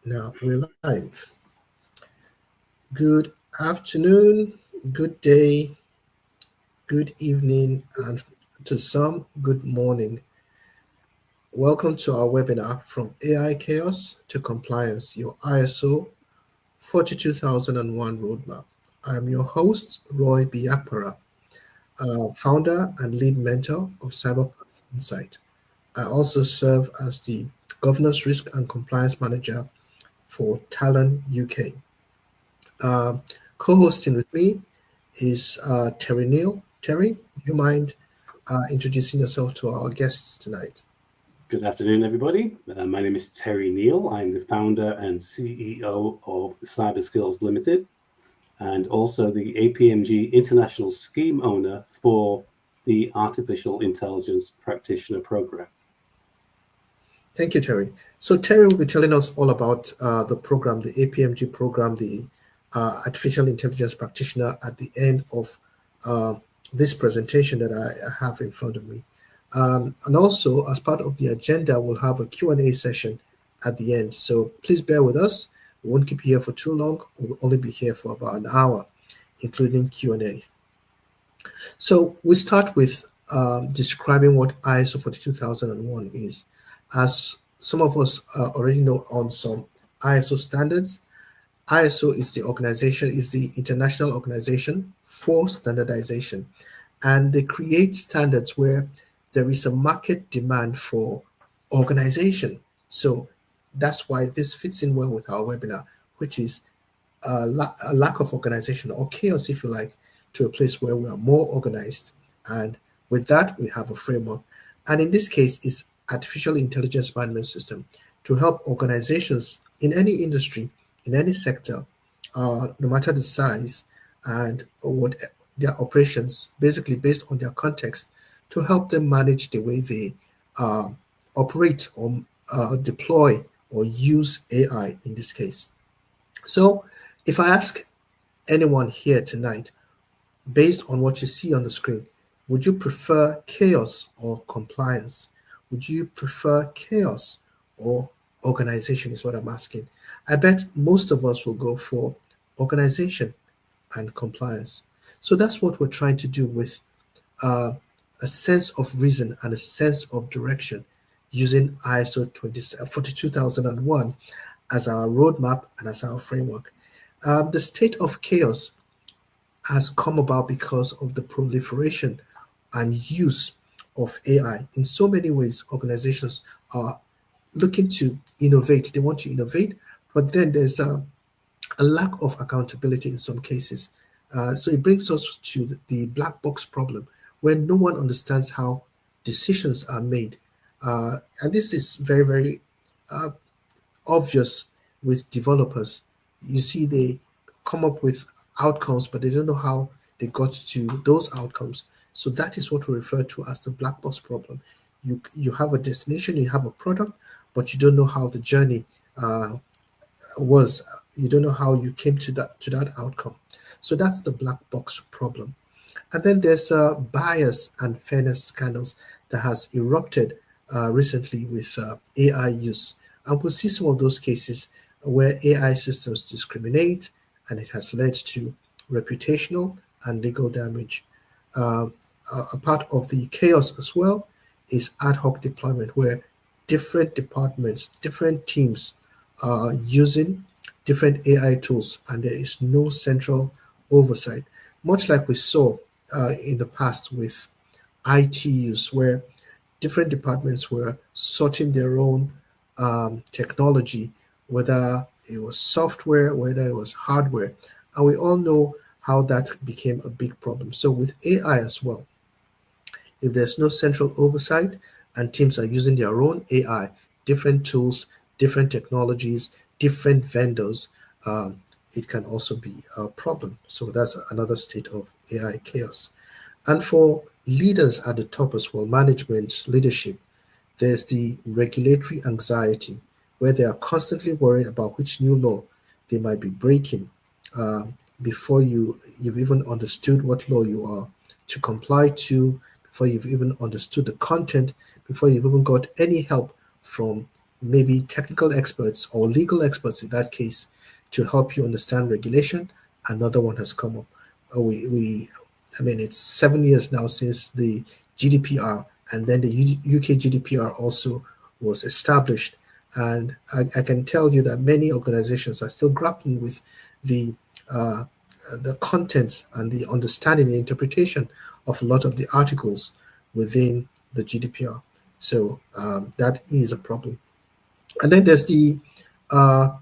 Now we're live. Good afternoon, good day, good evening, and to some, good morning. Welcome to our webinar From AI Chaos to Compliance, your ISO 42001 Roadmap. I'm your host, Roy Biakpara, founder and lead mentor of CyberPath Insight. I also serve as the Governance Risk and Compliance Manager for Talan UK. Uh, Co-hosting with me is Terry Neal. Terry, do you mind introducing yourself to our guests tonight? Good afternoon, everybody. My name is Terry Neal. I'm the founder and CEO of Cyber Skills Limited, and also the APMG International Scheme Owner for the Artificial Intelligence Practitioner Program. Thank you, Terry. So Terry will be telling us all about the program, the APMG program, the Artificial Intelligence Practitioner at the end of this presentation that I have in front of me. And also, as part of the agenda, we'll have a Q&A session at the end. So please bear with us. We won't keep you here for too long. We'll only be here for about an hour, including Q&A. So we start with describing what ISO 42001 is. As some of us already know on some ISO standards, ISO is the international organization for standardization, and they create standards where there is a market demand for organization. So that's why this fits in well with our webinar, which is a lack of organization, or chaos, if you like, to a place where we are more organized. And with that, we have a framework. And in this case, it's artificial intelligence management system to help organizations in any industry, in any sector, no matter the size and what their operations, basically based on their context, to help them manage the way they operate or deploy or use AI in this case. So if I ask anyone here tonight, based on what you see on the screen, would you prefer chaos or compliance? Would you prefer chaos or organization is what I'm asking. I bet most of us will go for organization and compliance. So that's what we're trying to do with a sense of reason and a sense of direction using ISO 42001 as our roadmap and as our framework. The state of chaos has come about because of the proliferation and use of AI. In so many ways, organizations are looking to innovate. They want to innovate, but then there's a lack of accountability in some cases. So it brings us to the black box problem, where no one understands how decisions are made. And this is very, very obvious with developers. You see, they come up with outcomes, but they don't know how they got to those outcomes. So that is what we refer to as the black box problem. You have a destination, you have a product, but you don't know how the journey was. You don't know how you came to that outcome. So that's the black box problem. And then there's bias and fairness scandals that has erupted recently with AI use. And we'll see some of those cases where AI systems discriminate, and it has led to reputational and legal damage. A part of the chaos as well is ad hoc deployment, where different departments, different teams are using different AI tools, and there is no central oversight, much like we saw in the past with IT use, where different departments were sorting their own technology, whether it was software, whether it was hardware, and we all know how that became a big problem. So with AI as well, if there's no central oversight and teams are using their own AI, different tools, different technologies, different vendors, it can also be a problem. So that's another state of AI chaos. And for leaders at the top as well, management, leadership, there's the regulatory anxiety, where they are constantly worried about which new law they might be breaking before you've even understood what law you are to comply to, before you've even understood the content, before you've even got any help from maybe technical experts or legal experts in that case to help you understand regulation. Another one has come up. I mean, it's 7 years now since the GDPR, and then the UK GDPR also was established. And I can tell you that many organizations are still grappling with the uh, the content and the understanding, the interpretation of a lot of the articles within the GDPR. So that is a problem. And then there's the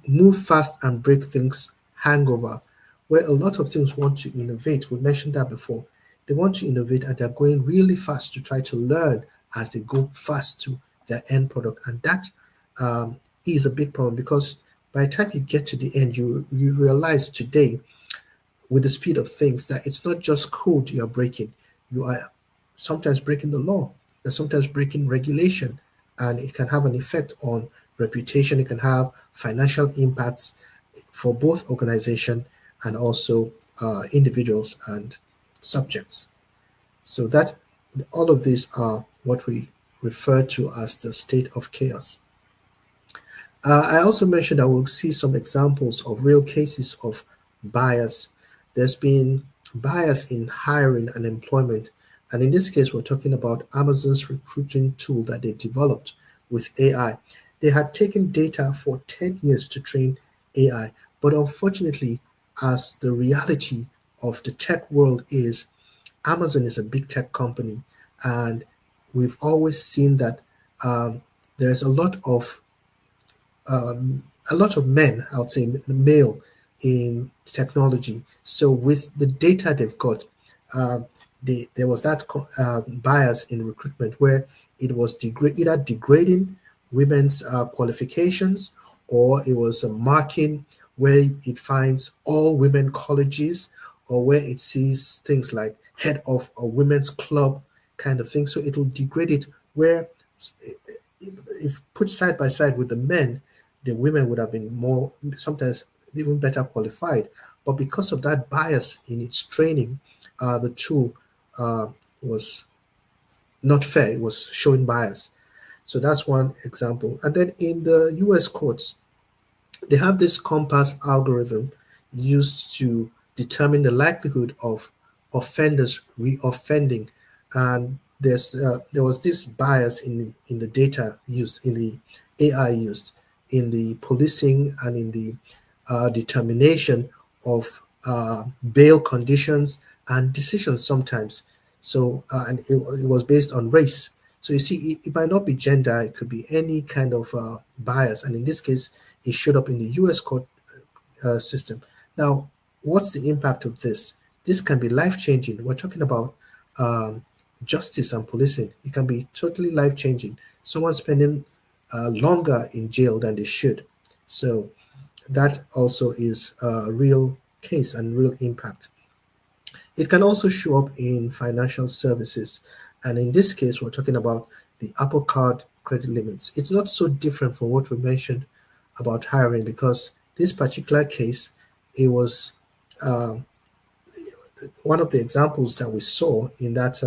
move fast and break things hangover, where a lot of things want to innovate. We mentioned that before. They want to innovate and they're going really fast to try to learn as they go fast to their end product. And that is a big problem because by the time you get to the end, you realize today with the speed of things that it's not just code you're breaking. You are sometimes breaking the law, you're sometimes breaking regulation, and it can have an effect on reputation. It can have financial impacts for both organization and also individuals and subjects. So that all of these are what we refer to as the state of chaos. I also mentioned that we'll see some examples of real cases of bias. There's been bias in hiring and employment. And in this case, we're talking about Amazon's recruiting tool that they developed with AI. They had taken data for 10 years to train AI. But unfortunately, as the reality of the tech world is, Amazon is a big tech company. And we've always seen that there's a lot of men, I would say male, in technology. So with the data they've got, there was that bias in recruitment where it was either degrading women's qualifications, or it was marking where it finds all women colleges, or where it sees things like head of a women's club kind of thing. So it will degrade it where if put side by side with the men, the women would have been more, sometimes even better qualified. But because of that bias in its training, the tool was not fair. It was showing bias. So that's one example. And then in the US courts, they have this compass algorithm used to determine the likelihood of offenders reoffending. And there was this bias in the data used, in the AI used, in the policing and in the determination of bail conditions and decisions sometimes. So, and it was based on race. So you see, it might not be gender; it could be any kind of bias. And in this case, it showed up in the U.S. court system. Now, what's the impact of this? This can be life changing. We're talking about um, justice and policing. It can be totally life changing. Someone spending longer in jail than they should. So that also is a real case and real impact. It can also show up in financial services. And in this case, we're talking about the Apple Card credit limits. It's not so different from what we mentioned about hiring, because this particular case, it was uh, one of the examples that we saw in that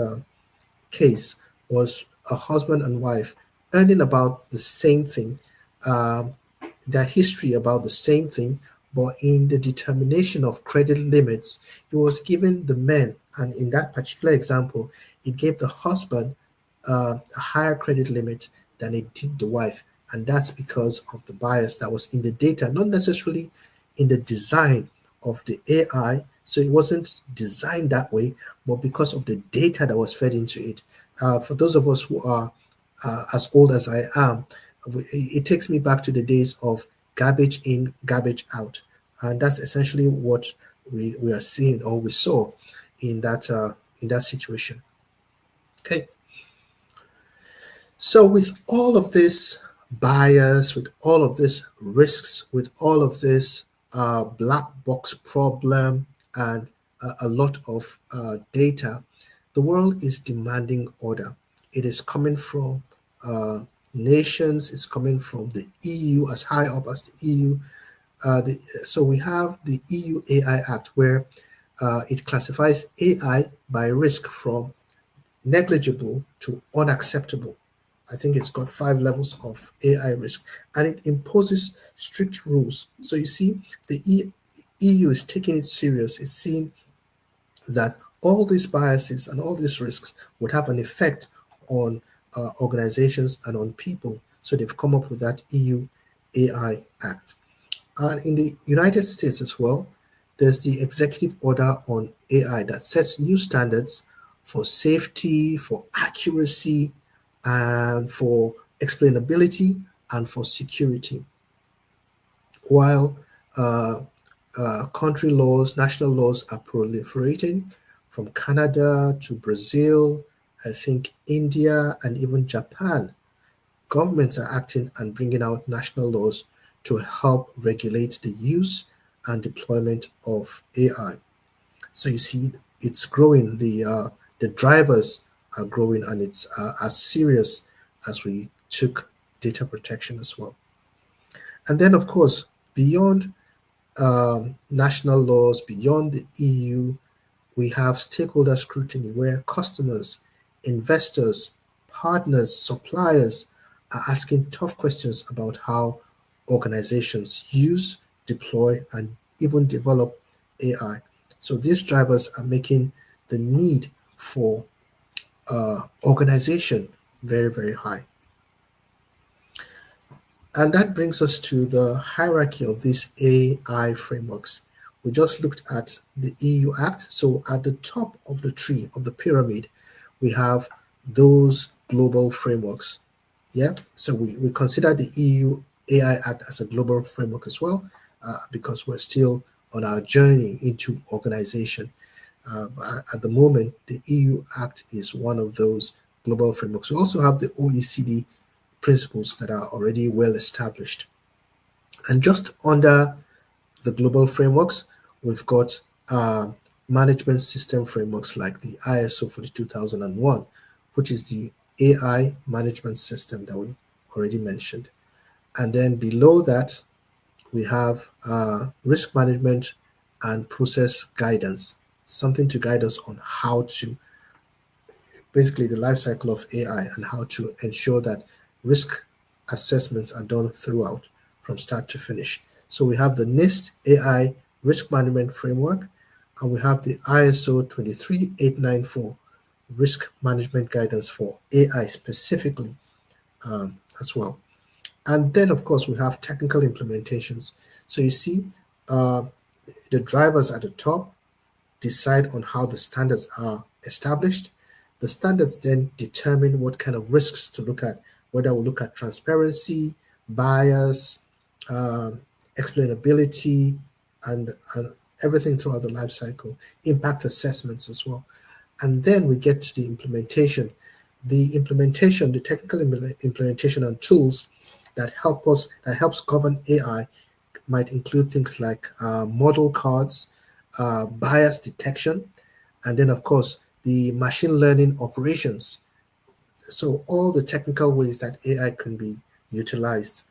case was a husband and wife earning about the same thing, um, their history about the same thing, but in the determination of credit limits, it was given the men, and in that particular example, it gave the husband a higher credit limit than it did the wife. And that's because of the bias that was in the data, not necessarily in the design of the AI. So it wasn't designed that way, but because of the data that was fed into it. For those of us who are as old as I am, it takes me back to the days of garbage in, garbage out. And that's essentially what we are seeing, or we saw in that situation. Okay. So with all of this bias, with all of this risks, with all of this black box problem, and a lot of data, the world is demanding order. It is coming from nations, it's coming from the EU, as high up as the EU. So we have the EU AI Act, where it classifies AI by risk from negligible to unacceptable. I think it's got 5 levels of AI risk, and it imposes strict rules. So you see, the EU is taking it serious. It's seeing that all these biases and all these risks would have an effect on organizations and on people. So they've come up with that EU AI Act. And in the United States as well, there's the executive order on AI that sets new standards for safety, for accuracy, and for explainability and for security. While uh, country laws, national laws are proliferating from Canada to Brazil, I think India, and even Japan. Governments are acting and bringing out national laws to help regulate the use and deployment of AI. So you see, it's growing. The drivers are growing, and it's as serious as we took data protection as well. And then, of course, beyond national laws, beyond the EU, we have stakeholder scrutiny where customers, investors, partners, suppliers are asking tough questions about how organizations use, deploy, and even develop AI. So these drivers are making the need for organization very, very high. And that brings us to the hierarchy of these AI frameworks. We just looked at the EU Act. So at the top of the tree, of the pyramid, we have those global frameworks. Yeah. So we consider the EU AI Act as a global framework as well, because we're still on our journey into organization. But at the moment, the EU Act is one of those global frameworks. We also have the OECD principles that are already well established. And just under the global frameworks, we've got management system frameworks like the ISO for the 2001, which is the AI management system that we already mentioned. And then below that, we have risk management and process guidance, something to guide us on how to, basically the life cycle of AI and how to ensure that risk assessments are done throughout from start to finish. So we have the NIST AI risk management framework, and we have the ISO 23894 risk management guidance for AI specifically as well. And then, of course, we have technical implementations. So you see, uh, the drivers at the top decide on how the standards are established. The standards then determine what kind of risks to look at, whether we look at transparency, bias, um, explainability, and everything throughout the life cycle, impact assessments as well. And then we get to the implementation. The implementation, the technical implementation and tools that helps govern AI might include things like model cards, bias detection, and then of course the machine learning operations. So all the technical ways that AI can be utilized.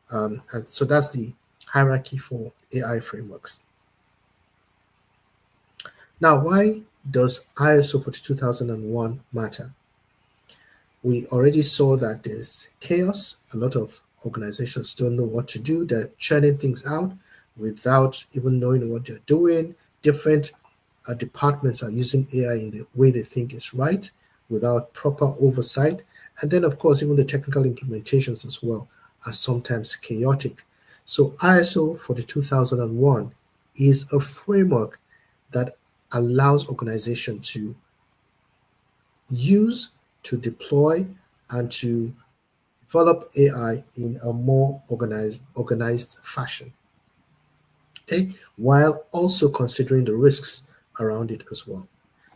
And so that's the hierarchy for AI frameworks. Now, why does ISO 42001 matter? We already saw that there's chaos. A lot of organizations don't know what to do. They're churning things out without even knowing what they're doing. Different departments are using AI in the way they think is right without proper oversight. And then, of course, even the technical implementations as well are sometimes chaotic. So ISO for the 2001 is a framework that allows organizations to use, to deploy, and to develop AI in a more organized fashion. Okay, while also considering the risks around it as well.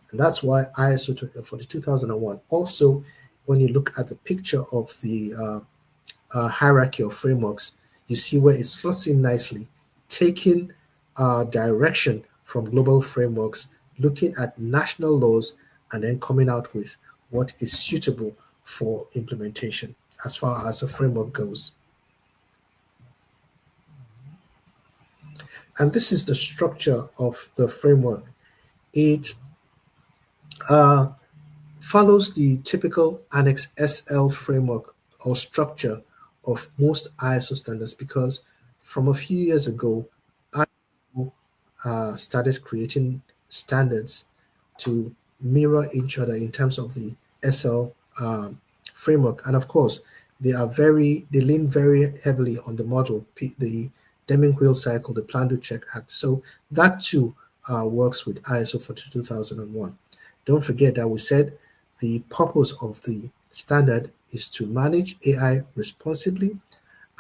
And that's why ISO for the 2001. Also, when you look at the picture of the hierarchy of frameworks, you see where it slots in nicely, taking direction from global frameworks, looking at national laws, and then coming out with what is suitable for implementation as far as a framework goes. And this is the structure of the framework. It uh, follows the typical Annex SL framework or structure of most ISO standards, because from a few years ago, ISO started creating standards to mirror each other in terms of the SL framework. And of course, they lean very heavily on the model, the Deming-Wheel cycle, the Plan, Do, Check Act. So that too works with ISO 42001. Don't forget that we said the purpose of the standard is to manage AI responsibly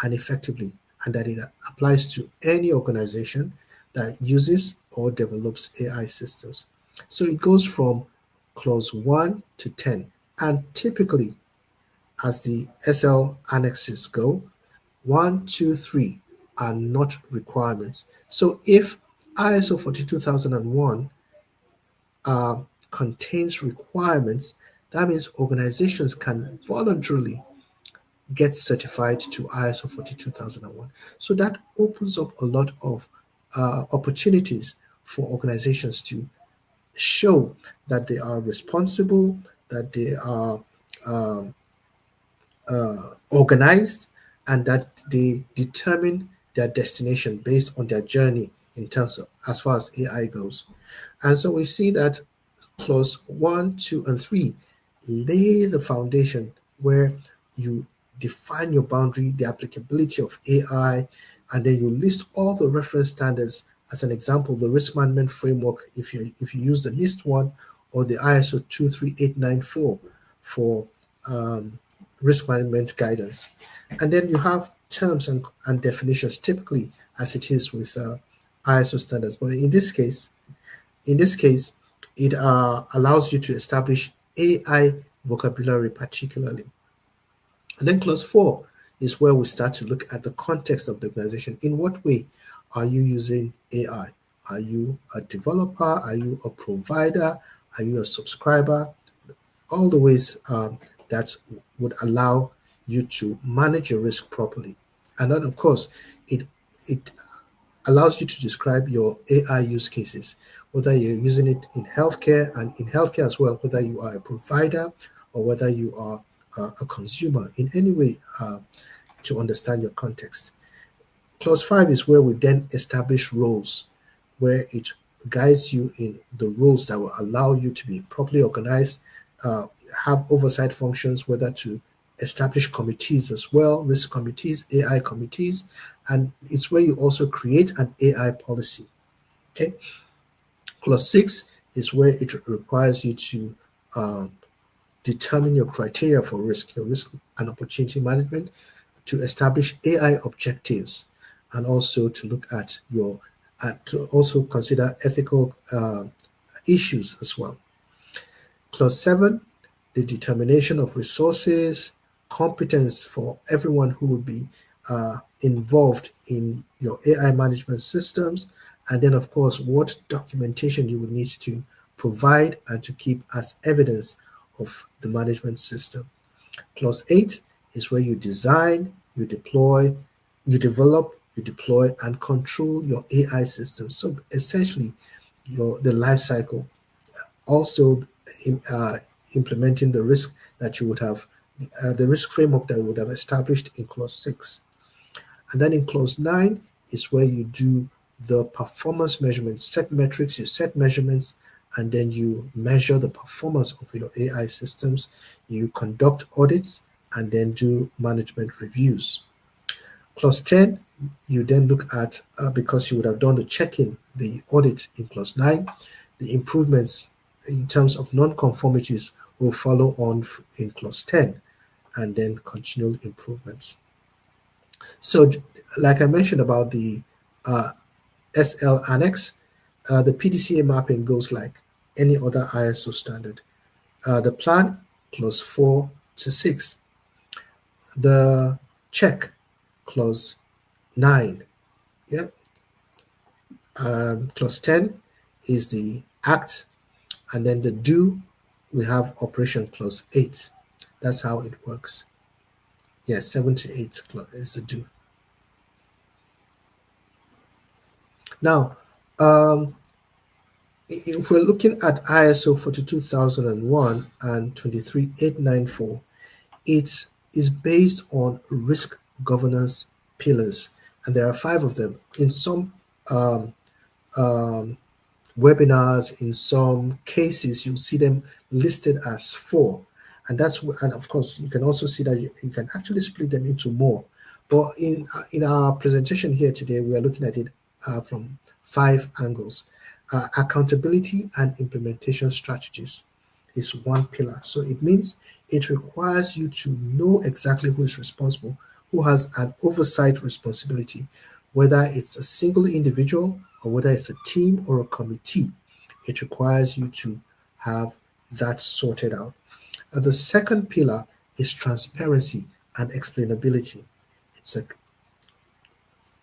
and effectively, and that it applies to any organization that uses or develops AI systems. So it goes from clause 1 to 10, and typically, as the SL annexes go, 1, 2, 3 are not requirements. So if ISO 42001 contains requirements, that means organizations can voluntarily get certified to ISO 42001. So that opens up a lot of opportunities for organizations to show that they are responsible, that they are organized, and that they determine their destination based on their journey in terms of as far as AI goes. And so we see that clause 1, 2, and 3 lay the foundation where you define your boundary, the applicability of AI, and then you list all the reference standards. As an example, the risk management framework, if you use the NIST one, or the ISO 23894 for risk management guidance. And then you have terms and definitions, typically as it is with ISO standards. But in this case, it allows you to establish AI vocabulary particularly. And then clause 4 is where we start to look at the context of the organization. In what way are you using AI? Are you a developer? Are you a provider? Are you a subscriber? All the ways that would allow you to manage your risk properly. And then, of course, it allows you to describe your AI use cases, whether you're using it in healthcare, and in healthcare as well, whether you are a provider or whether you are a consumer, in any way to understand your context. Clause 5 is where we then establish roles, where it guides you in the roles that will allow you to be properly organized, have oversight functions, whether to establish committees as well, risk committees, AI committees, and it's where you also create an AI policy. Okay. Clause 6 is where it requires you to determine your criteria for risk, your risk and opportunity management, to establish AI objectives, and also to look at to also consider ethical issues as well. Clause 7, the determination of resources, competence for everyone who would be involved in your AI management systems, and then, of course, what documentation you would need to provide and to keep as evidence of the management system. Clause 8 is where you design, you deploy, you develop, you deploy, and control your AI system. So essentially, the life cycle. Also, implementing the risk that you would have, the risk framework that you would have established in clause 6. And then in clause 9 is where you do the performance measurement, set metrics, you set measurements, and then you measure the performance of your AI systems. You conduct audits and then do management reviews. Clause 10, you then look at, because you would have done the check-in, the audit in clause 9, the improvements in terms of non-conformities will follow on in clause 10, and then continual improvements. So like I mentioned about the SL annex, the PDCA mapping goes like any other ISO standard. The plan, clause 4 to 6. The check, clause 9. Yeah. Clause 10 is the act, and then the do, we have operation clause 8. That's how it works. Yeah, 7 to 8 is the do. Now, if we're looking at ISO 42001 and 23894, it is based on risk governance pillars, and there are 5 of them. In some um, um, webinars, in some cases, you'll see them listed as 4, and and of course you can also see that you can actually split them into more. But in our presentation here today, we are looking at it from 5 angles. Accountability and implementation strategies is one pillar. So it means it requires you to know exactly who is responsible, who has an oversight responsibility, whether it's a single individual or whether it's a team or a committee. It requires you to have that sorted out. The second pillar is transparency and explainability. It's a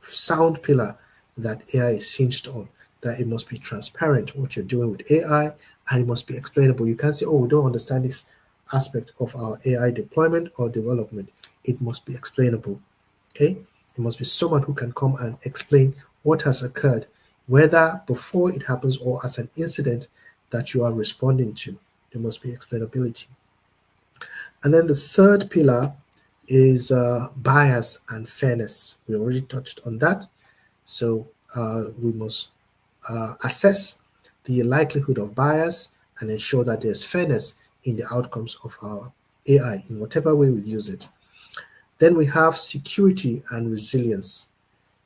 sound pillar that AI is hinged on, that it must be transparent what you're doing with AI, and it must be explainable. You can't say, oh, we don't understand this aspect of our AI deployment or development. It must be explainable. Okay? It must be someone who can come and explain what has occurred, whether before it happens or as an incident that you are responding to. There must be explainability. And then the third pillar is bias and fairness. We already touched on that. So we must assess the likelihood of bias and ensure that there's fairness in the outcomes of our AI in whatever way we use it. Then we have security and resilience.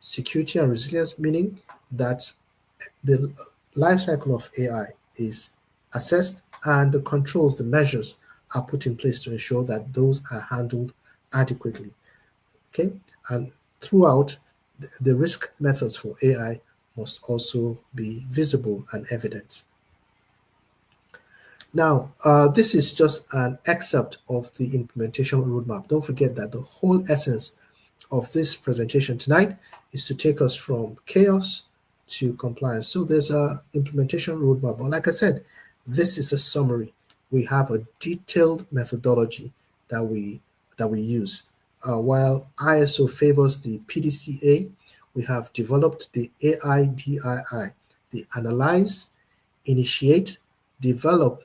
Security and resilience meaning that the life cycle of AI is assessed and the controls, the measures are put in place to ensure that those are handled adequately. Okay, and throughout, the risk methods for AI must also be visible and evident. Now, this is just an excerpt of the implementation roadmap. Don't forget that the whole essence of this presentation tonight is to take us from chaos to compliance. So there's a implementation roadmap. But like I said, this is a summary. We have a detailed methodology that we use. While ISO favors the PDCA, we have developed the AIDII, the Analyse, Initiate, Develop,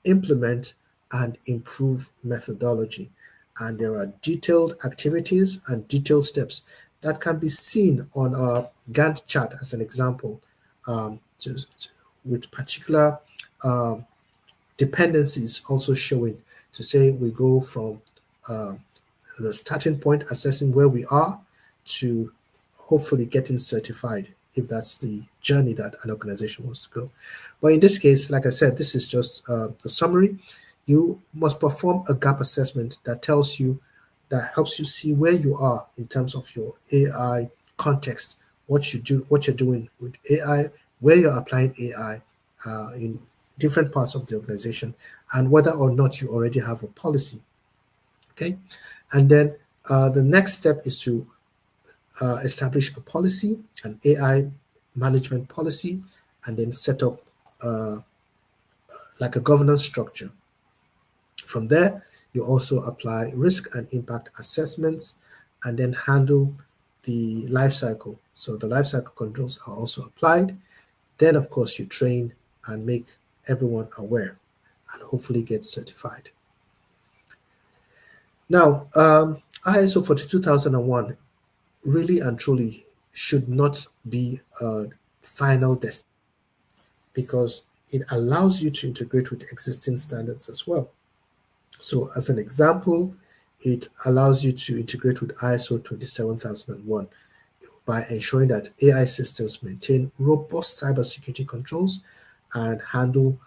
Implement, and Improve methodology. And there are detailed activities and detailed steps that can be seen on a Gantt chart as an example, with particular dependencies also showing to say we go from the starting point, assessing where we are, to hopefully getting certified, if that's the journey that an organization wants to go. But in this case, like I said, this is just a summary. You must perform a gap assessment that tells you, that helps you see where you are in terms of your AI context, what you're doing with AI, where you're applying AI in different parts of the organization, and whether or not you already have a policy. Okay, and then the next step is to establish a policy, an AI management policy, and then set up like a governance structure. From there, you also apply risk and impact assessments and then handle the life cycle. So the life cycle controls are also applied. Then, of course, you train and make everyone aware and hopefully get certified. Now, ISO 42001 really and truly should not be a final destination, because it allows you to integrate with existing standards as well. So as an example, it allows you to integrate with ISO 27001 by ensuring that AI systems maintain robust cybersecurity controls and handle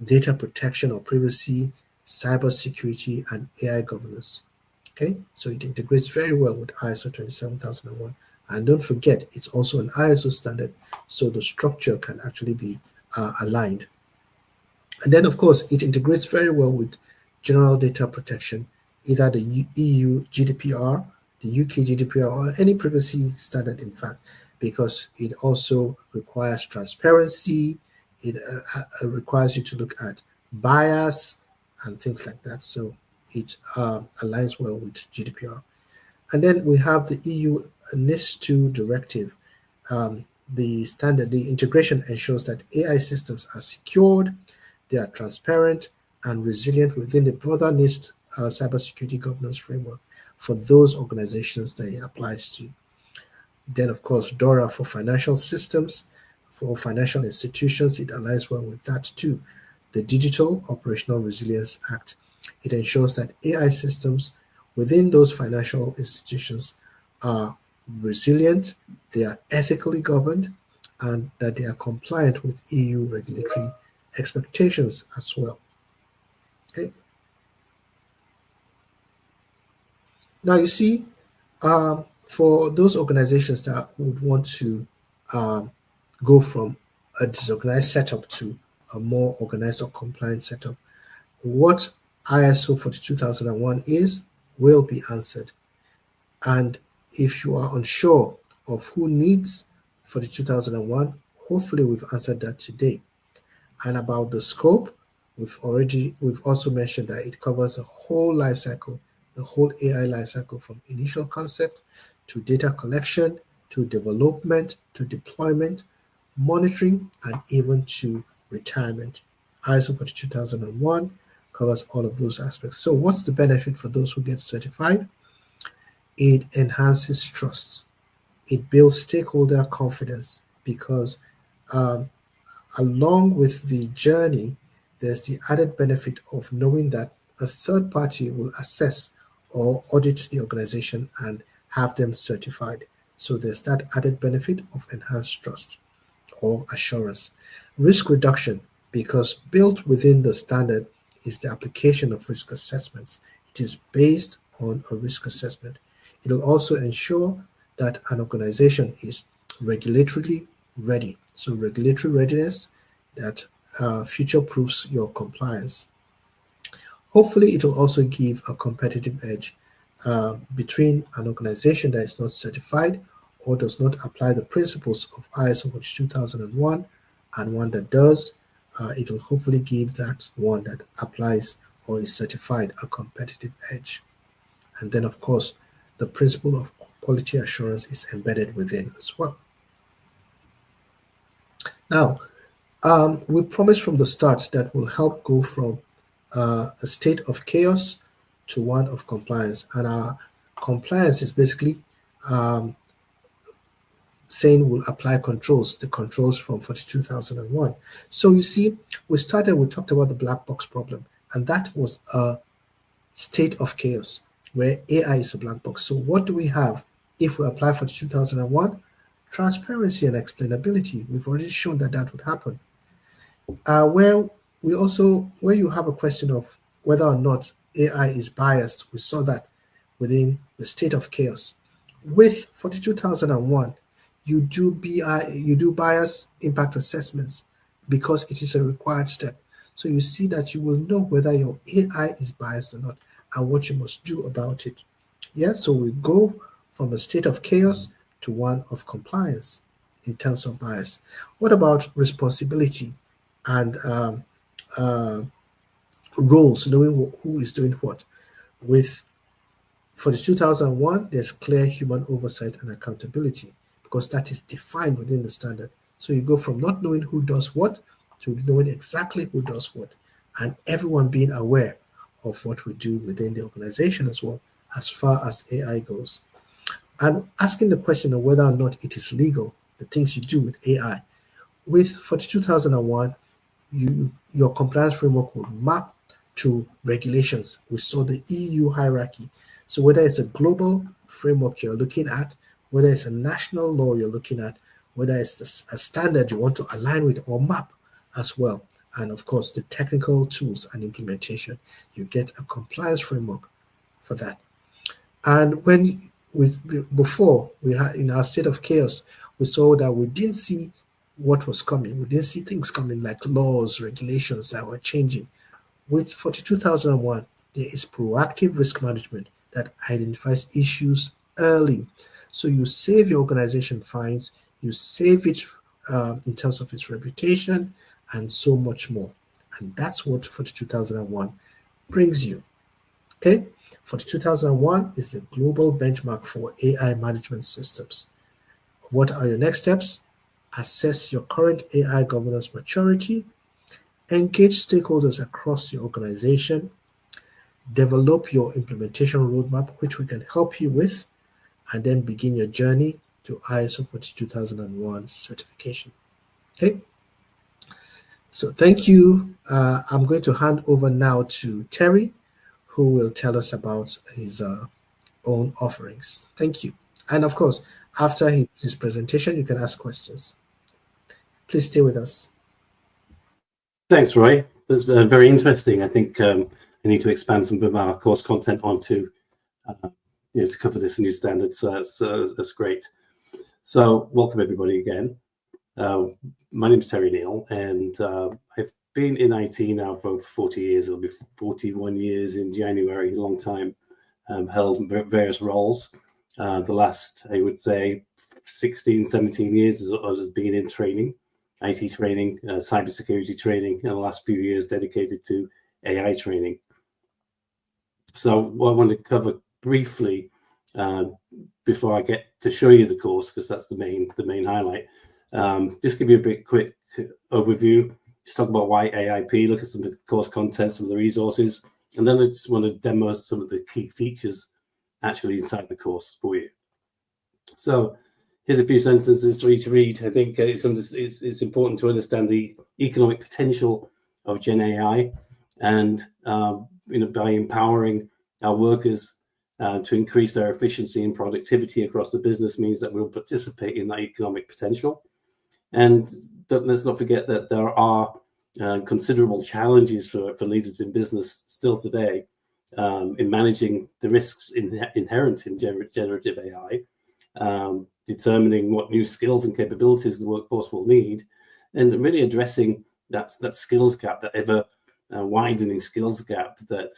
data protection or privacy, cybersecurity, and AI governance. Okay, so it integrates very well with ISO 27001. And don't forget, it's also an ISO standard, so the structure can actually be aligned. And then, of course, it integrates very well with general data protection, either the EU GDPR, the UK GDPR, or any privacy standard, in fact, because it also requires transparency. It requires you to look at bias and things like that. So it aligns well with GDPR. And then we have the EU NIS2 directive. The standard, the integration ensures that AI systems are secured, they are transparent and resilient within the broader NIST cybersecurity governance framework for those organizations that it applies to. Then, of course, DORA for financial systems, for financial institutions, it aligns well with that too. The Digital Operational Resilience Act, it ensures that AI systems within those financial institutions are resilient, they are ethically governed, and that they are compliant with EU regulatory expectations as well. Okay. Now you see, for those organizations that would want to go from a disorganized setup to a more organized or compliant setup, what ISO 42001 is will be answered. And if you are unsure of who needs 42001, hopefully we've answered that today. And about the scope, we've also mentioned that it covers the whole life cycle, the whole AI life cycle, from initial concept to data collection, to development, to deployment, monitoring, and even to retirement. ISO 42001 covers all of those aspects. So what's the benefit for those who get certified? It enhances trust. It builds stakeholder confidence because along with the journey, there's the added benefit of knowing that a third party will assess or audit the organization and have them certified. So there's that added benefit of enhanced trust or assurance. Risk reduction, because built within the standard is the application of risk assessments. It is based on a risk assessment. It will also ensure that an organization is regulatorily ready. So regulatory readiness that future-proofs your compliance. Hopefully, it will also give a competitive edge between an organization that is not certified or does not apply the principles of ISO 2001 and one that does. It will hopefully give that one that applies or is certified a competitive edge. And then, of course, the principle of quality assurance is embedded within as well. Now, we promised from the start that we'll help go from a state of chaos to one of compliance. And our compliance is basically saying we'll apply controls, the controls from 42001. So you see, we talked about the black box problem, and that was a state of chaos where AI is a black box. So what do we have if we apply 42001? Transparency and explainability. We've already shown that that would happen. Where you have a question of whether or not AI is biased, we saw that within the state of chaos. With 42001, you do bias impact assessments because it is a required step. So you see that you will know whether your AI is biased or not and what you must do about it. Yeah, so we go from a state of chaos to one of compliance in terms of bias. What about responsibility and roles, knowing who is doing what? For the 2001, there's clear human oversight and accountability because that is defined within the standard. So you go from not knowing who does what to knowing exactly who does what, and everyone being aware of what we do within the organization as well, as far as AI goes. And asking the question of whether or not it is legal, the things you do with AI. With 42001, your compliance framework will map to regulations. We saw the EU hierarchy. So whether it's a global framework you're looking at, whether it's a national law you're looking at, whether it's a standard you want to align with or map as well, and of course the technical tools and implementation, you get a compliance framework for that. And before we had in our state of chaos, we saw that we didn't see what was coming. We didn't see things coming like laws, regulations that were changing. With 42001, there is proactive risk management that identifies issues early. So you save your organization fines, you save it in terms of its reputation, and so much more. And that's what 42001 brings you. Okay, 42001 is the global benchmark for AI management systems. What are your next steps? Assess your current AI governance maturity, engage stakeholders across your organization, develop your implementation roadmap, which we can help you with, and then begin your journey to ISO 42001 certification. Okay. So thank you. I'm going to hand over now to Terry, who will tell us about his own offerings. Thank you. And of course, after his presentation, you can ask questions. Please stay with us. Thanks, Roy. That's very interesting. I think I need to expand some of our course content onto, to cover this new standard. So that's great. So welcome everybody again. My name is Terry Neal, and I've been in IT now for over 40 years. It'll be 41 years in January, a long time. Held various roles. The last, I would say, 16, 17 years has been in training, IT training, cybersecurity training, and the last few years dedicated to AI training. So what I want to cover briefly before I get to show you the course, because that's the main highlight, just give you a bit quick overview, just talk about why AIP, look at some of the course content, some of the resources, and then I just want to demo some of the key features actually inside the course for you. So here's a few sentences for you to read. I think it's important to understand the economic potential of Gen AI, and by empowering our workers to increase their efficiency and productivity across the business means that we'll participate in that economic potential. And let's not forget that there are considerable challenges for leaders in business still today in managing the risks inherent in generative AI, determining what new skills and capabilities the workforce will need, and really addressing that skills gap, that ever widening skills gap that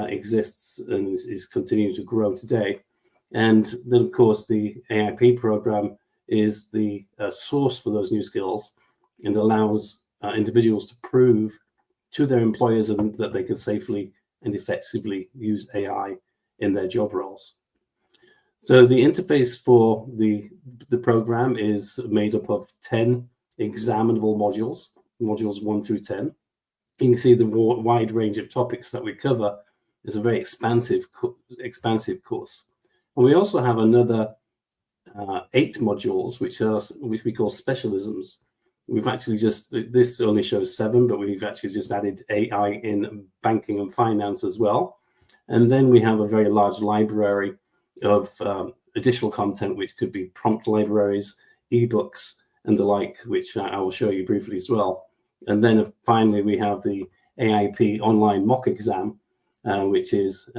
exists and is continuing to grow today. And then, of course, the AIP program is the source for those new skills and allows individuals to prove to their employers that they can safely and effectively use AI in their job roles. So the interface for the program is made up of 10 examinable modules, modules 1 through 10. You can see the wide range of topics that we cover is a very expansive course. And we also have another 8 modules, which we call specialisms. We've actually this only shows 7, but we've actually just added AI in banking and finance as well. And then we have a very large library of additional content, which could be prompt libraries, ebooks, and the like, which I will show you briefly as well. And then finally, we have the AIP online mock exam, which is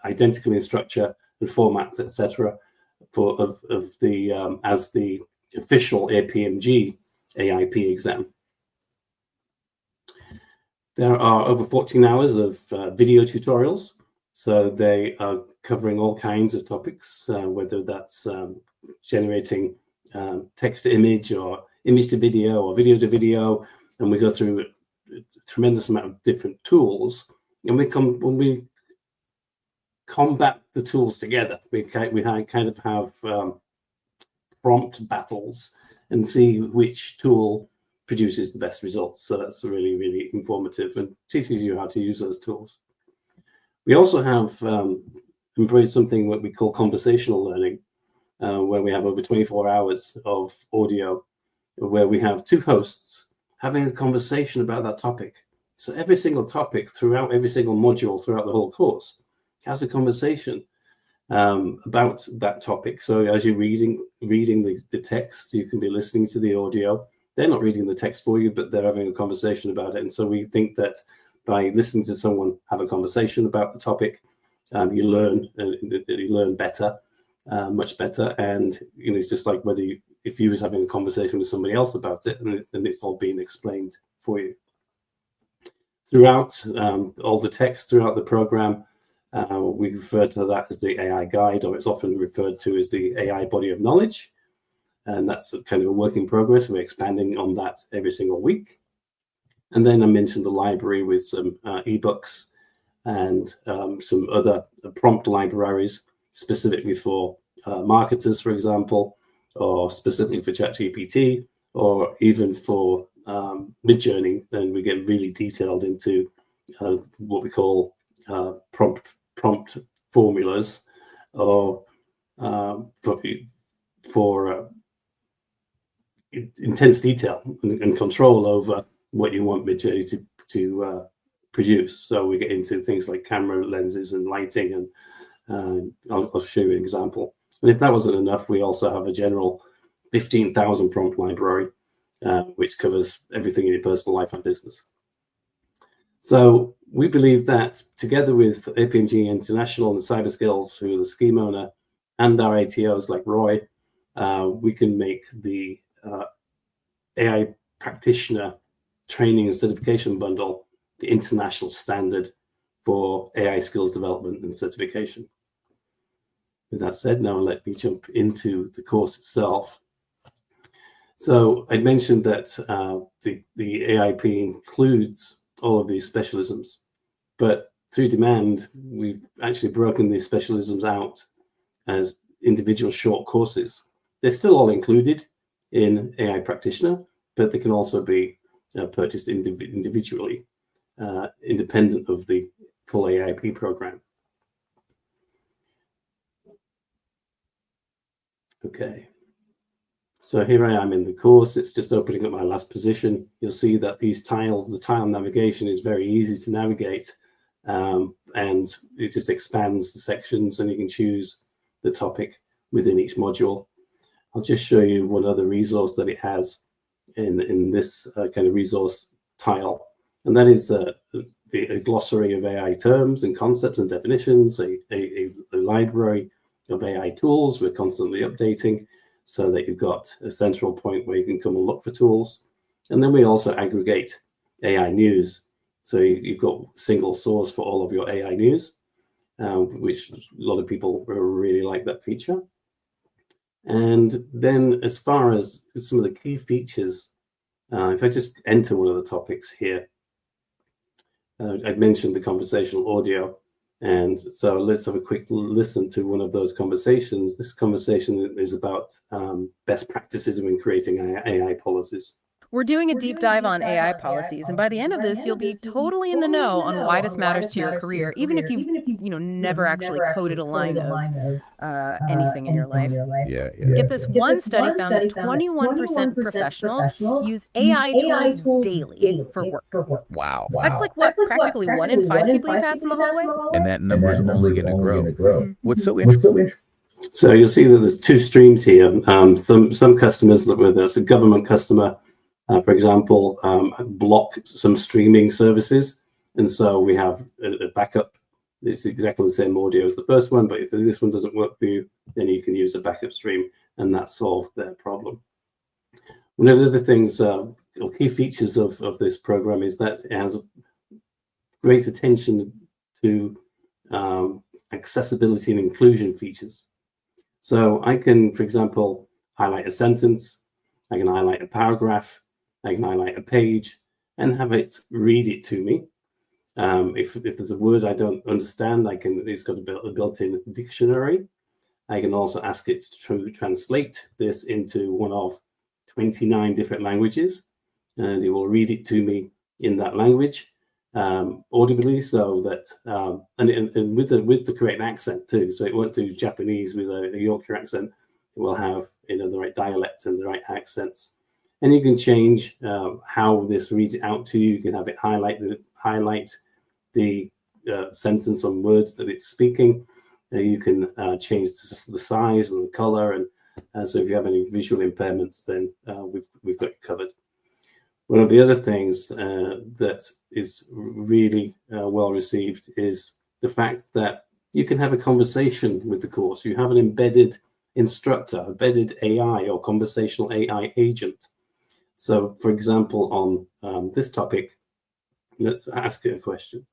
identical in structure and formats, etc., as the official APMG AIP exam. There are over 14 hours of video tutorials, so they are covering all kinds of topics, whether that's generating text to image or image to video or video to video, and we go through a tremendous amount of different tools, and when we combat the tools together. We kind of have prompt battles and see which tool produces the best results. So that's really, really informative and teaches you how to use those tools. We also have embraced something what we call conversational learning, where we have over 24 hours of audio, where we have 2 hosts having a conversation about that topic. So every single topic throughout every single module throughout the whole course has a conversation about that topic. So as you're reading the text, you can be listening to the audio. They're not reading the text for you, but they're having a conversation about it. And so we think that by listening to someone have a conversation about the topic, you learn better, much better. And it's just like if you was having a conversation with somebody else about it, and it's all being explained for you. Throughout all the text throughout the program, we refer to that as the AI guide, or it's often referred to as the AI body of knowledge. And that's kind of a work in progress. We're expanding on that every single week. And then I mentioned the library with some ebooks and some other prompt libraries specifically for marketers, for example, or specifically for ChatGPT, or even for Midjourney. Then we get really detailed into what we call prompt formulas or for intense detail and control over what you want Midjourney to produce. So we get into things like camera lenses and lighting, and I'll show you an example. And if that wasn't enough, we also have a general 15,000 prompt library, which covers everything in your personal life and business. So we believe that together with APMG International and Cyberskills, who are the scheme owner, and our ATOs like Roy, we can make the AI practitioner training and certification bundle the international standard for AI skills development and certification. With that said, now let me jump into the course itself. So I mentioned that the AIP includes all of these specialisms, but through demand, we've actually broken these specialisms out as individual short courses. They're still all included in AI practitioner, but they can also be purchased individually, independent of the full AIP program. Okay, so here I am in the course. It's just opening up my last position. You'll see that these tiles, the tile navigation is very easy to navigate, and it just expands the sections, and you can choose the topic within each module. I'll just show you one other resource that it has in this kind of resource tile, and that is a glossary of AI terms and concepts and definitions, a library of AI tools we're constantly updating so that you've got a central point where you can come and look for tools. And then we also aggregate AI news. So you've got a single source for all of your AI news, which a lot of people really like that feature. And then as far as some of the key features, if I just enter one of the topics here, I'd mentioned the conversational audio. And so let's have a quick listen to one of those conversations. This conversation is about best practices when creating AI policies. We're doing a deep dive on AI policies, and by the end of this, you'll be totally in the know on why this matters to your career, even if you've never actually coded a line of anything in your life. Yeah. Get this, one study found that 21% of professionals use AI tools daily for work. Wow. That's like what, practically 1 in 5 people you pass in the hallway? And that number is only going to grow. Mm-hmm. What's so interesting? So you'll see that there's two streams here. Some customers, whether there's a government customer, for example, block some streaming services. And so we have a backup. It's exactly the same audio as the first one, but if this one doesn't work for you, then you can use a backup stream, and that solved their problem. One of the other things, or key features of this program is that it has great attention to accessibility and inclusion features. So I can, for example, highlight a sentence, I can highlight a paragraph, I can highlight a page and have it read it to me. If there's a word I don't understand, it's got a built-in dictionary. I can also ask it to translate this into one of 29 different languages, and it will read it to me in that language audibly, so that and with the correct accent too. So it won't do Japanese with a Yorkshire accent. It will have the right dialect and the right accents. And you can change how this reads it out to you. You can have it highlight the sentence on words that it's speaking. You can change the size and the color, and so if you have any visual impairments, then we've got you covered. One of the other things that is really well received is the fact that you can have a conversation with the course. You have an embedded instructor, embedded AI or conversational AI agent. So, for example, on this topic, let's ask it a question.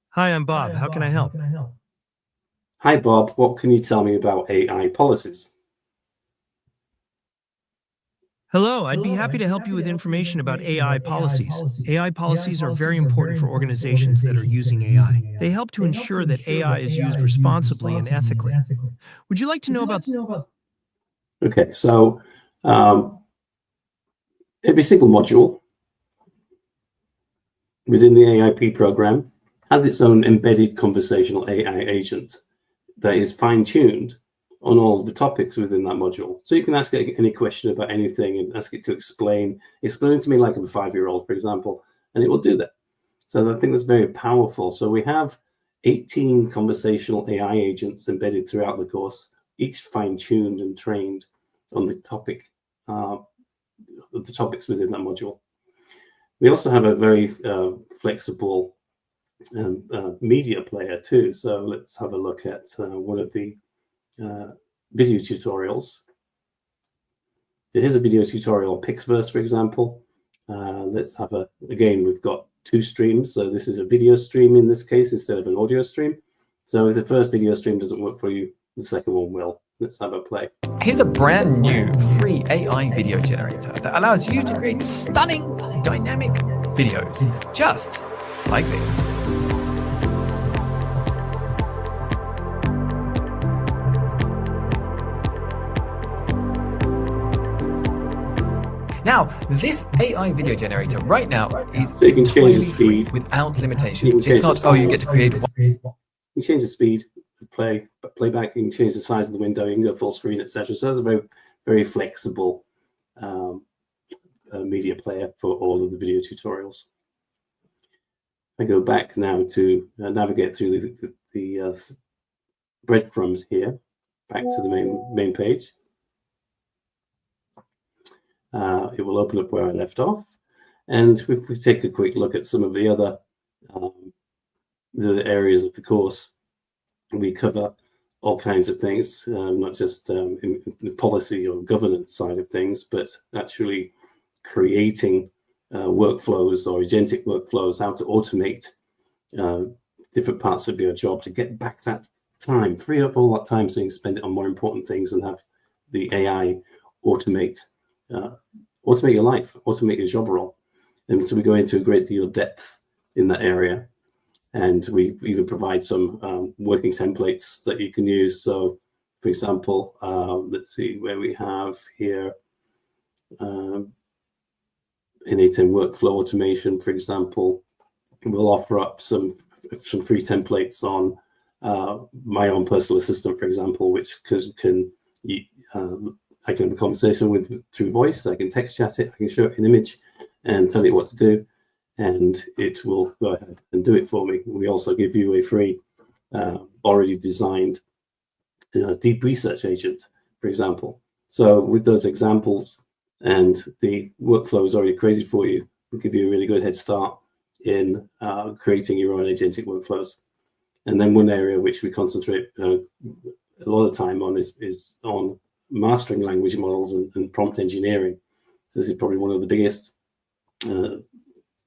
Hi, I'm Bob. How can I help? Hi, Bob. What can you tell me about AI policies? Hello, I'd be happy to help you with information about AI policies. AI policies are very important for organizations that are using AI. They help to ensure that AI is used responsibly and ethically. Would you like to know about... Okay, so every single module within the AIP program, has its own embedded conversational AI agent that is fine-tuned on all of the topics within that module. So you can ask it any question about anything and ask it to explain it to me like I'm a 5-year-old, for example, and it will do that. So I think that's very powerful. So we have 18 conversational AI agents embedded throughout the course, each fine-tuned and trained on the topics within that module. We also have a very flexible media player too. So let's have a look at one of the video tutorials. Here's a video tutorial on Pixverse, for example. Let's have again, we've got 2 streams. So this is a video stream in this case instead of an audio stream. So if the first video stream doesn't work for you, the second one will. Let's have a play. Here's a brand new free AI video generator that allows you to create stunning, dynamic videos, just like this. Now, this AI video generator right now is so you can change the speed without limitations. It's not, oh, you get to create one. You change the speed, playback, you can change the size of the window, you can go full screen, etc. So that's a very, very flexible media player for all of the video tutorials. I go back now to navigate through the breadcrumbs here, back to the main page. It will open up where I left off, and if we take a quick look at some of the other areas of the course, we cover all kinds of things, not just in the policy or governance side of things, but actually creating workflows or agentic workflows, how to automate different parts of your job to get back that time, free up all that time so you can spend it on more important things and have the AI automate your life, automate your job role. And so we go into a great deal of depth in that area. And we even provide some working templates that you can use. So, for example, let's see where we have here in A10 workflow automation, for example, we'll offer up some free templates on my own personal assistant, for example, which can I can have a conversation with through voice. I can text chat it. I can show it an image and tell it what to do, and it will go ahead and do it for me. We also give you a free, already designed deep research agent, for example. So with those examples and the workflows already created for you, we'll give you a really good head start in creating your own agentic workflows. And then one area which we concentrate a lot of time on is on mastering language models and prompt engineering. So this is probably one of the biggest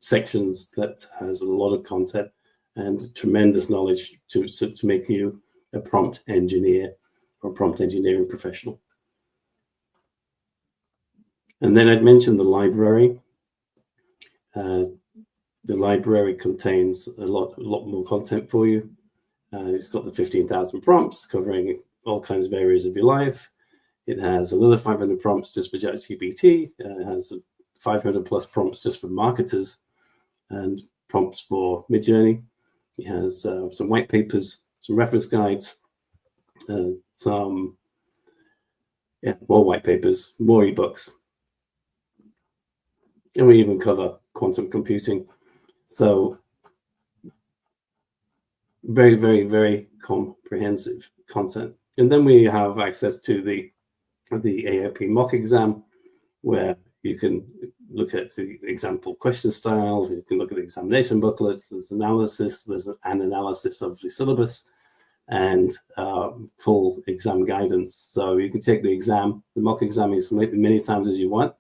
sections that has a lot of content and tremendous knowledge to make you a prompt engineer or prompt engineering professional. And then I'd mentioned the library. The library contains a lot more content for you. It's got the 15,000 prompts covering all kinds of areas of your life. It has another 500 prompts just for ChatGPT. It has 500 plus prompts just for marketers and prompts for Midjourney. It has some white papers, some reference guides, some more white papers, more ebooks. And we even cover quantum computing. So very, very, very comprehensive content. And then we have access to the AIP mock exam, where you can look at the example question styles, you can look at the examination booklets, there's analysis, there's an analysis of the syllabus, and full exam guidance. So you can take the exam, the mock exam as many times as you want,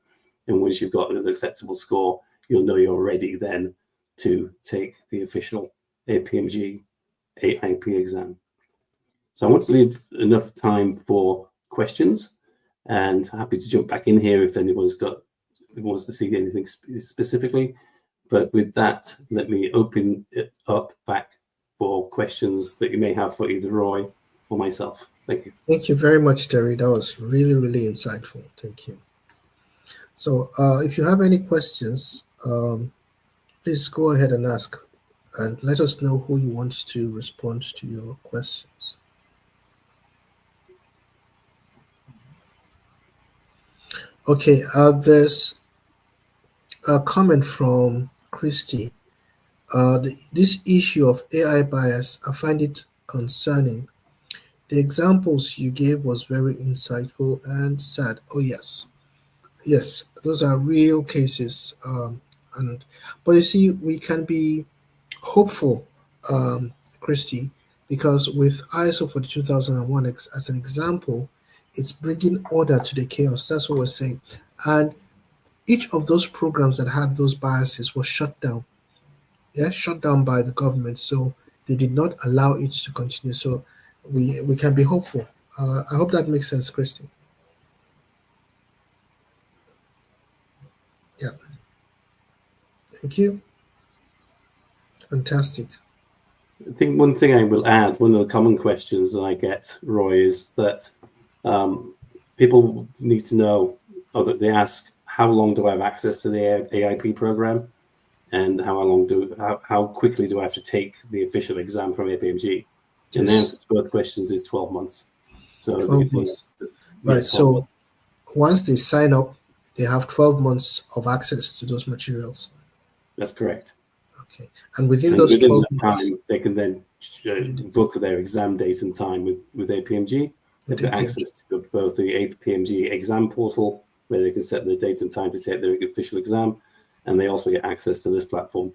and once you've got an acceptable score, you'll know you're ready then to take the official APMG AIP exam. So I want to leave enough time for questions, and happy to jump back in here if anyone wants to see anything specifically. But with that, let me open it up back for questions that you may have for either Roy or myself. Thank you. Thank you very much, Terry. That was really, really insightful. Thank you. So if you have any questions, Please go ahead and ask, and let us know who you want to respond to your questions. Okay, there's a comment from Christy. This issue of AI bias, I find it concerning. The examples you gave was very insightful and sad. Oh yes, yes, those are real cases. But you see, we can be hopeful, Christy, because with ISO for the 2001 as an example, it's bringing order to the chaos. That's what we're saying. And each of those programs that had those biases was shut down. Yeah, shut down by the government. So they did not allow it to continue. So we can be hopeful. I hope that makes sense, Christy. Yeah. Thank you. Fantastic. I think one thing I will add, one of the common questions that I get, Roy, is that people need to know, or that they ask, how long do I have access to the AIP program? And how quickly do I have to take the official exam from APMG? Yes. And the answer to both questions is 12 months. So 12 months. Right. So once they sign up, they have 12 months of access to those materials. That's correct. Okay. And within those 12 months, time, they can then book their exam date and time with APMG. They've got access to both the APMG exam portal, where they can set their date and time to take their official exam, and they also get access to this platform.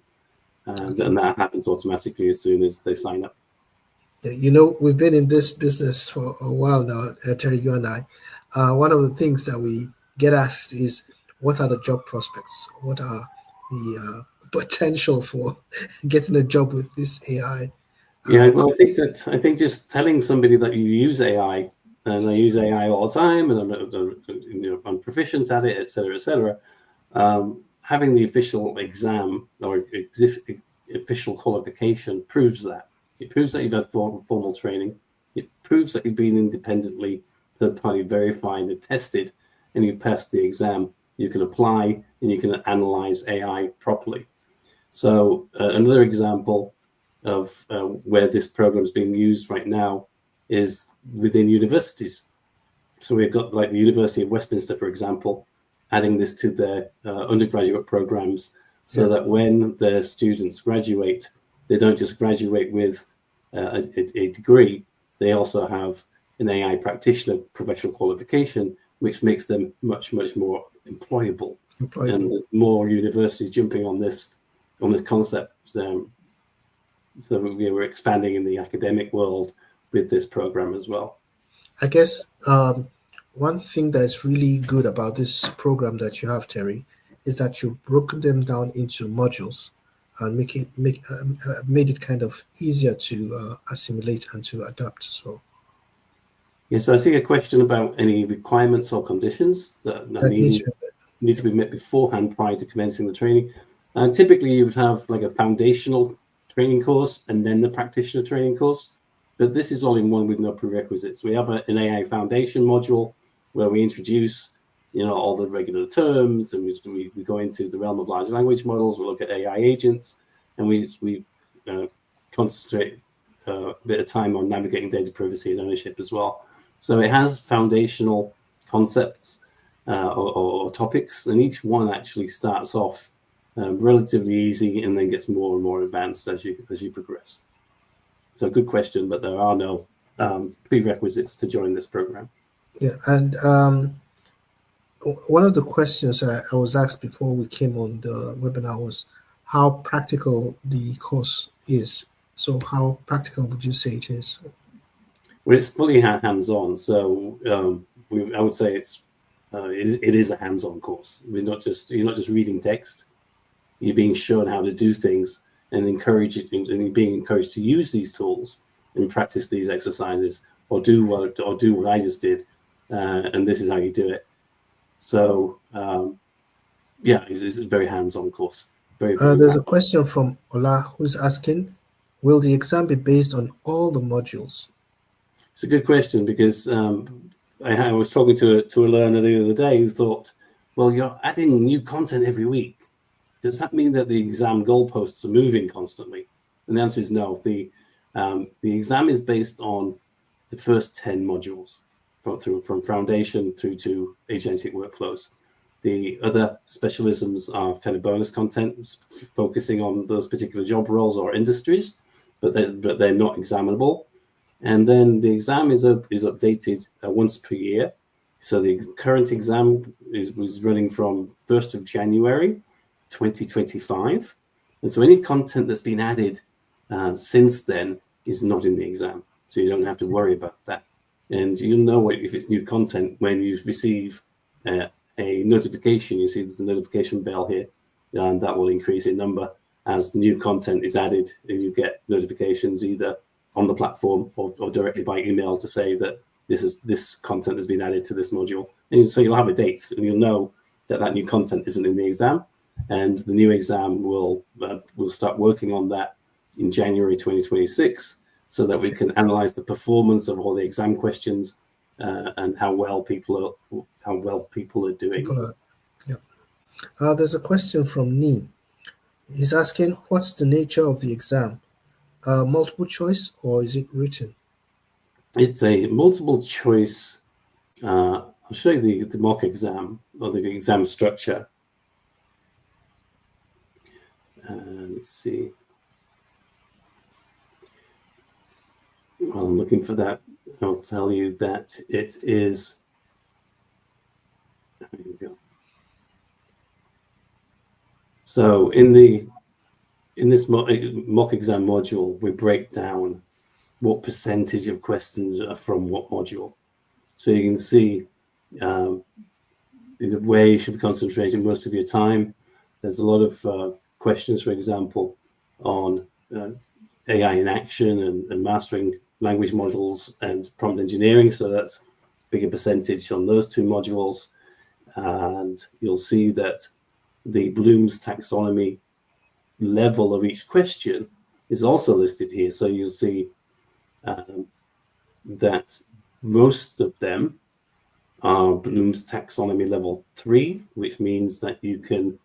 And that happens automatically as soon as they sign up. You know, we've been in this business for a while now, Terry, you and I. One of the things that we get asked is, what are the job prospects? What are the potential for getting a job with this AI? Yeah, well, I think just telling somebody that you use AI, and I use AI all the time, and I'm proficient at it, et cetera, having the official exam or official qualification proves that. It proves that you've had formal training. It proves that you've been independently third-party verified and tested, and you've passed the exam. You can apply and you can analyze AI properly. So another example of where this program is being used right now is within universities. So we've got like the University of Westminster, for example, adding this to their undergraduate programs, so that when their students graduate, they don't just graduate with a degree, they also have an AI practitioner professional qualification, which makes them much more employable. And there's more universities jumping on this concept. So we're expanding in the academic world with this program as well. I guess one thing that's really good about this program that you have, Terry, is that you've broken them down into modules and made it kind of easier to assimilate and to adapt as well. Yes, I see a question about any requirements or conditions that need to be met beforehand prior to commencing the training. And typically you would have like a foundational training course and then the practitioner training course, but this is all in one with no prerequisites. We have an AI foundation module where we introduce, all the regular terms, and we go into the realm of large language models. We look at AI agents, and we concentrate a bit of time on navigating data privacy and ownership as well. So it has foundational concepts or topics, and each one actually starts off relatively easy and then gets more and more advanced as you progress. So good question, but there are no prerequisites to join this program. Yeah, and one of the questions I was asked before we came on the webinar was how practical the course is. So how practical would you say it is? Well, it's fully hands-on. So I would say it is a hands-on course. You're not just reading text. You're being shown how to do things and you're being encouraged to use these tools and practice these exercises, or do what I just did, and this is how you do it. So it's a very hands-on course. Very there's a question from Ola who's asking, will the exam be based on all the modules? It's a good question, because I was talking to a learner the other day who thought, well, you're adding new content every week. does that mean that the exam goalposts are moving constantly? And the answer is no. The exam is based on the first 10 modules from foundation through to agentic workflows. The other specialisms are kind of bonus content, focusing on those particular job roles or industries, but they're not examinable. And then the exam is updated once per year. So the current exam was running from 1st of January 2025. And so any content that's been added since then is not in the exam. So you don't have to worry about that. And you'll know if it's new content when you receive a notification. You see there's a notification bell here, and that will increase in number as new content is added. And you get notifications either on the platform or directly by email to say that this content has been added to this module. And so you'll have a date, and you'll know that new content isn't in the exam. And the new exam will start working on that in January 2026, so that we can analyze the performance of all the exam questions and how well people are doing. There's a question from Nee. He's asking, what's the nature of the exam? Multiple choice, or is it written? It's a multiple choice. I'll show you the mock exam or the exam structure. Let's see. While I'm looking for that, I'll tell you that it is. There we go. So in this mock exam module, we break down what percentage of questions are from what module. So you can see in the way you should be concentrating most of your time. There's a lot of questions, for example, on AI in action and mastering language models and prompt engineering. So that's a bigger percentage on those two modules. And you'll see that the Bloom's taxonomy level of each question is also listed here. So you'll see that most of them are Bloom's taxonomy level 3, which means that you can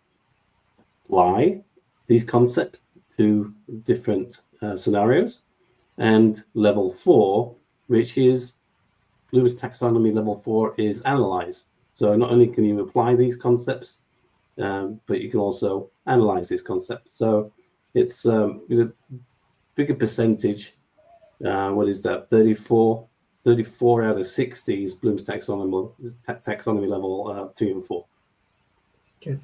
apply these concepts to different scenarios, and level 4, which is Bloom's taxonomy level 4, is Analyse. So not only can you apply these concepts, but you can also analyze these concepts. So it's a bigger percentage. What is that? 34 out of 60 is Bloom's taxonomy level 3 and 4. Okay.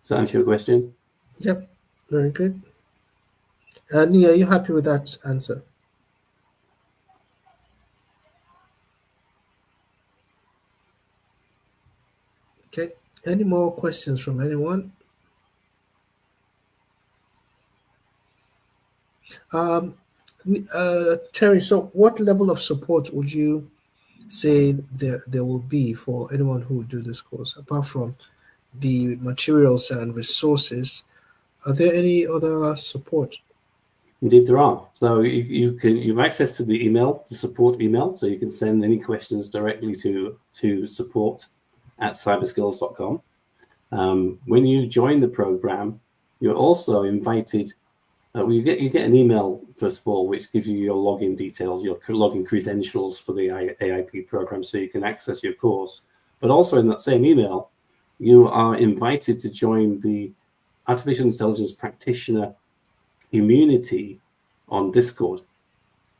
Does that answer your question? Yep. Very good. Nia, are you happy with that answer? Okay. Any more questions from anyone? Terry, so what level of support would you say there will be for anyone who will do this course, apart from the materials and resources? Are there any other support? Indeed, there are. So you have access to the email, the support email, so you can send any questions directly to support@cyberskills.com. When you join the program, you're also invited. You get an email first of all, which gives you your login details, your login credentials for the AIP program, so you can access your course. But also in that same email, you are invited to join the Artificial Intelligence Practitioner community on Discord,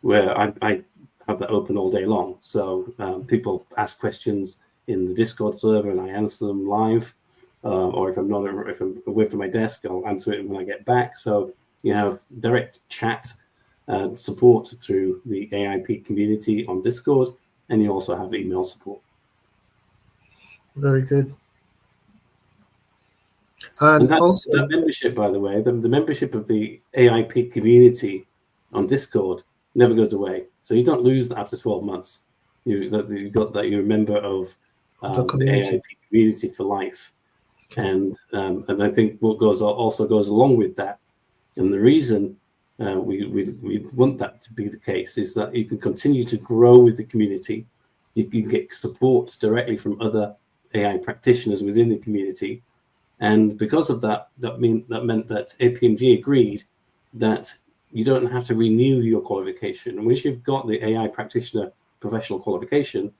where I have that open all day long. So people ask questions in the Discord server, and I answer them live. Or if I'm away from my desk, I'll answer it when I get back. So you have direct chat support through the AIP community on Discord, and you also have email support. Very good. And also, that membership, by the way, the membership of the AIP community on Discord never goes away. So you don't lose that after 12 months. You're a member of the AIP community for life. Okay. And I think what also goes along with that, and the reason we want that to be the case, is that you can continue to grow with the community. You can get support directly from other AI practitioners within the community. And because of that, that meant that APMG agreed that you don't have to renew your qualification. And once you've got the AI practitioner professional qualification,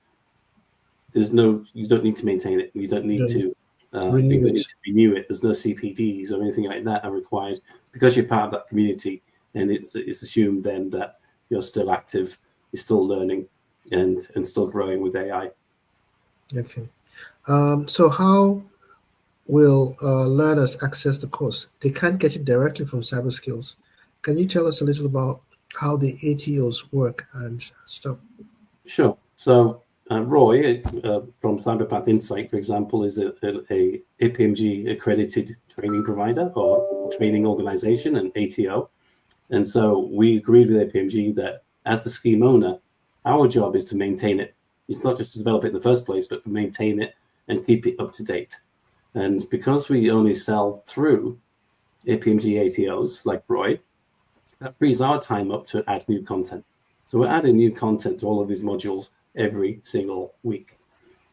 you don't need to maintain it. You don't need to Renew it. renew it. There's no CPDs or anything like that are required because you're part of that community. And it's assumed then that you're still active, you're still learning, and still growing with AI. Okay. So how will learners access the course? They can't get it directly from Cyber Skills. Can you tell us a little about how the ATOs work and stuff? Sure. So Roy from CyberPath Insight, for example, is a APMG accredited training provider or training organization, an ATO. And so we agreed with APMG that as the scheme owner, our job is to maintain it. It's not just to develop it in the first place, but to maintain it and keep it up to date. And because we only sell through APMG ATOs like Roy, that frees our time up to add new content. So we're adding new content to all of these modules every single week.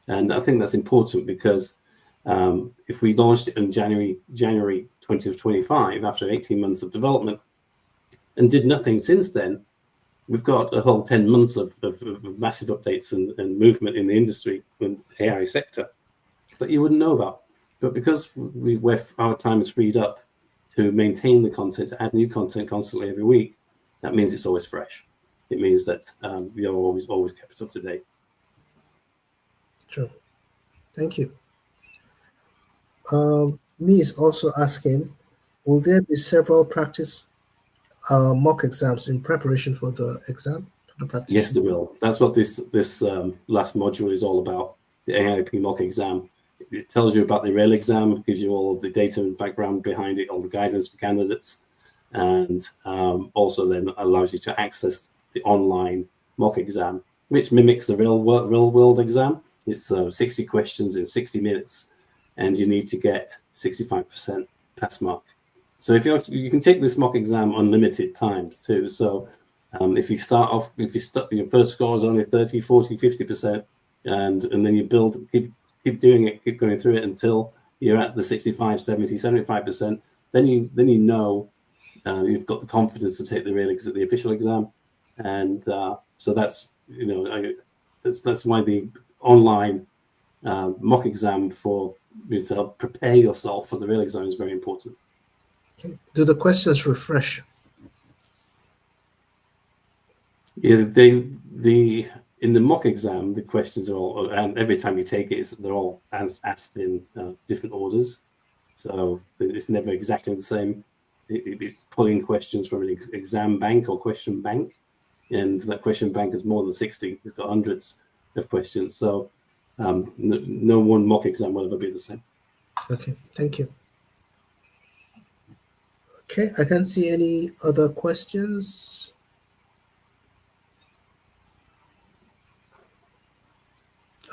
And I think that's important because if we launched it in January 2025, after 18 months of development, and did nothing since then, we've got a whole 10 months of massive updates and movement in the industry and AI sector that you wouldn't know about. But because our time is freed up to maintain the content, to add new content constantly every week, that means it's always fresh. It means that we are always kept up to date. Sure. Thank you. Me is also asking, will there be several practice mock exams in preparation for the exam? Yes, there will. That's what this last module is all about, the AIP mock exam. It tells you about the real exam, gives you all of the data and background behind it, all the guidance for candidates, and also then allows you to access the online mock exam, which mimics the real world exam. It's 60 questions in 60 minutes, and you need to get 65% pass mark. So you can take this mock exam unlimited times too. So if you start off, your first score is only 30, 40, 50%, and then you build, keep doing it, keep going through it until you're at the 65, 70, 75%. Then you know you've got the confidence to take the official exam, and so that's that's why the online mock exam to help prepare yourself for the real exam is very important. Okay. Do the questions refresh? Yeah, in the mock exam, the questions are all, and every time you take it, they're all asked in different orders. So it's never exactly the same. It's pulling questions from an exam bank or question bank, and that question bank is more than 60. It's got hundreds of questions. So no one mock exam will ever be the same. Okay, thank you. Okay, I can't see any other questions.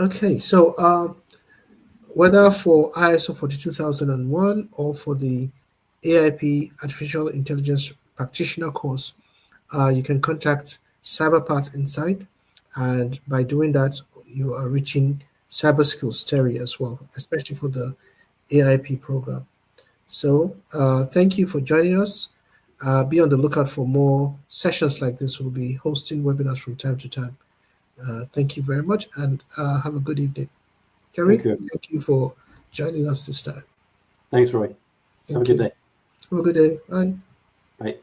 Okay, so whether for ISO 42001 or for the AIP Artificial Intelligence Practitioner course, you can contact CyberPath Insight, and by doing that, you are reaching Cyber Skills Terry as well, especially for the AIP program. So thank you for joining us. Be on the lookout for more sessions like this. We'll be hosting webinars from time to time. Thank you very much, and have a good evening. Terry, thank you for joining us this time. Thanks, Roy. Have a good day. Have a good day. Bye. Bye.